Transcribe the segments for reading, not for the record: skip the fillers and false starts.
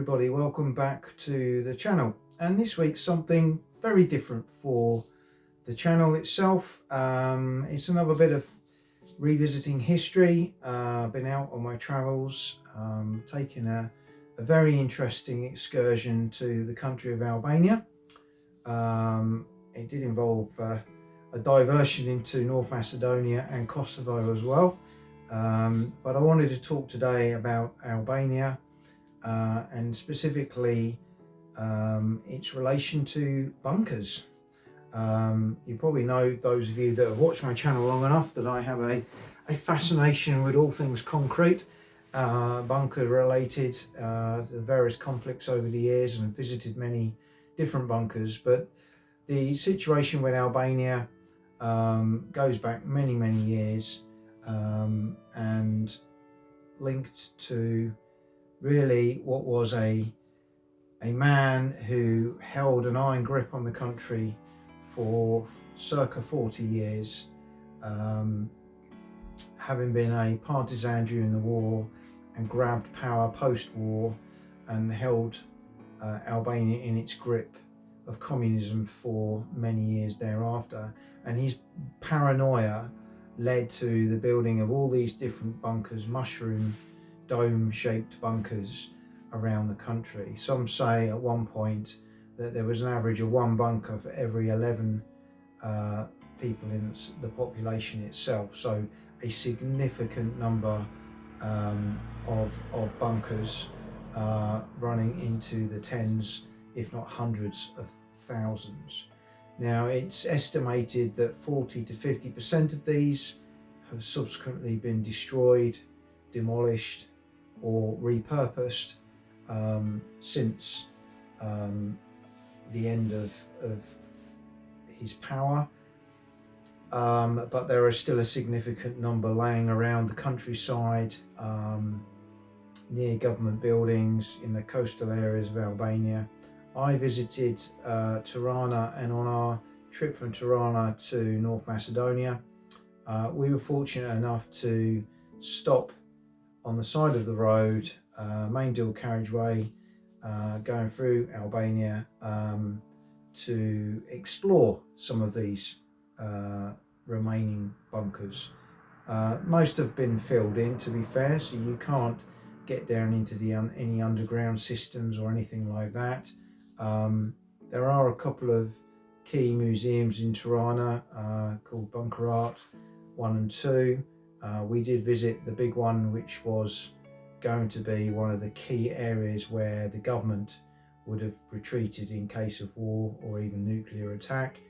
everybody, welcome back to the channel, and this week's something very different for the channel itself. It's another bit of revisiting history. I've been out on my travels, taking a very interesting excursion to the country of Albania. It did involve a diversion into North Macedonia and Kosovo as well, but I wanted to talk today about Albania, and specifically its relation to bunkers. You probably know, those of you that have watched my channel long enough, that I have a fascination with all things concrete, bunker related, to various conflicts over the years, and visited many different bunkers. But the situation with Albania goes back many years, and linked to really what was a man who held an iron grip on the country for circa 40 years, having been a partisan during the war and grabbed power post-war and held Albania in its grip of communism for many years thereafter. And his paranoia led to the building of all these different bunkers, mushroom dome-shaped bunkers around the country. Some say at one point that there was an average of one bunker for every 11 people in the population itself. So a significant number of bunkers running into the tens, if not hundreds of thousands. Now, it's estimated that 40 to 50% of these have subsequently been destroyed, demolished, or repurposed since the end of his power, but there are still a significant number laying around the countryside, near government buildings in the coastal areas of Albania. I visited Tirana, and on our trip from Tirana to North Macedonia, we were fortunate enough to stop on the side of the road, main dual carriageway, going through Albania, to explore some of these remaining bunkers. Most have been filled in, to be fair, so you can't get down into any underground systems or anything like that. There are a couple of key museums in Tirana called Bunker Art 1 and 2. We did visit the big one, which was going to be one of the key areas where the government would have retreated in case of war or even nuclear attack.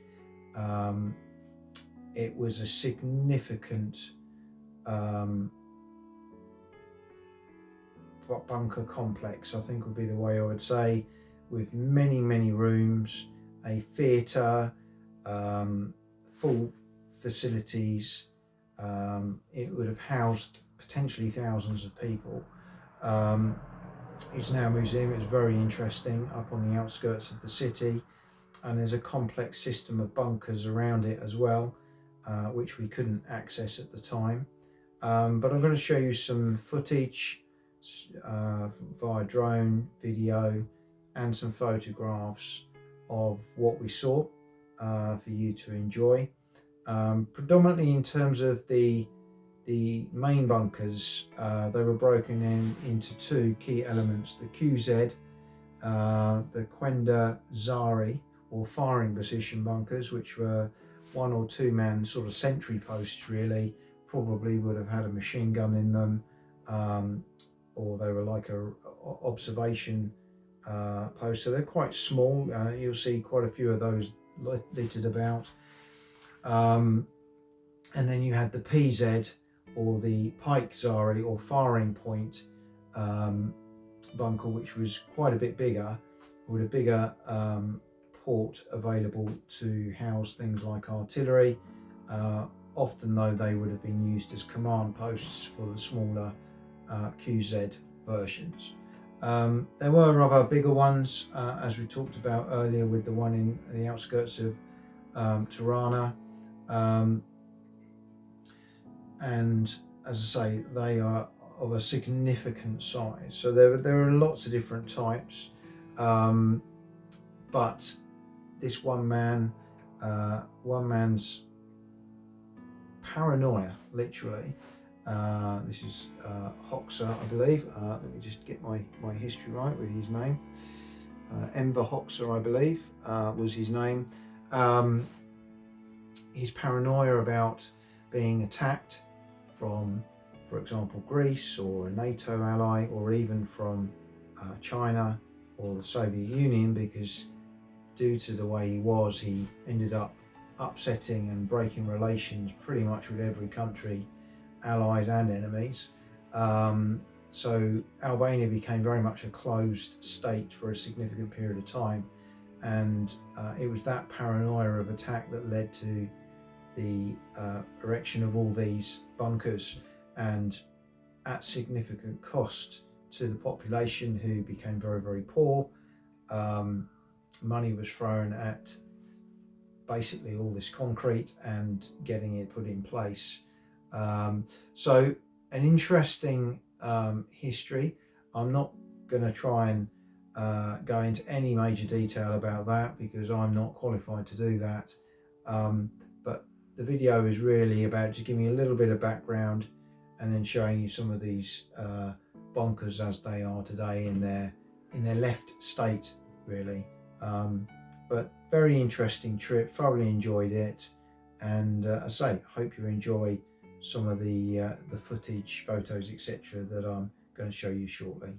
It was a significant bunker complex, I think would be the way I would say, with many rooms, a theatre, full facilities. It would have housed potentially thousands of people. It's now a museum. It's very interesting, up on the outskirts of the city, and there's a complex system of bunkers around it as well, which we couldn't access at the time. But I'm going to show you some footage via drone, video, and some photographs of what we saw for you to enjoy. Predominantly in terms of the main bunkers, they were broken into two key elements: the QZ, the Quenda Zari, or firing position bunkers, which were 1 or 2 man sort of sentry posts, really. Probably would have had a machine gun in them, or they were like a observation post. So they're quite small. You'll see quite a few of those littered about. And then you had the PZ, or the Pike Zari, or firing point bunker, which was quite a bit bigger, with a bigger port available to house things like artillery. Often though, they would have been used as command posts for the smaller QZ versions. There were other bigger ones, as we talked about earlier, with the one in the outskirts of Tirana. And as I say, they are of a significant size. So there are lots of different types, but this one man's paranoia, literally. This is Hoxer, I believe. Let me just get my history right with his name. Enver Hoxer, I believe, was his name. His paranoia about being attacked from, for example, Greece or a NATO ally, or even from China or the Soviet Union, because due to the way he ended up upsetting and breaking relations pretty much with every country, allies and enemies. So Albania became very much a closed state for a significant period of time, and it was that paranoia of attack that led to the erection of all these bunkers, and at significant cost to the population, who became very, very poor. Money was thrown at basically all this concrete and getting it put in place. So an interesting history. I'm not going to try and go into any major detail about that, because I'm not qualified to do that. But the video is really about just giving you a little bit of background and then showing you some of these bunkers as they are today in their left state, really. But very interesting trip, thoroughly enjoyed it, and I say, hope you enjoy some of the footage, photos, etc. that I'm going to show you shortly.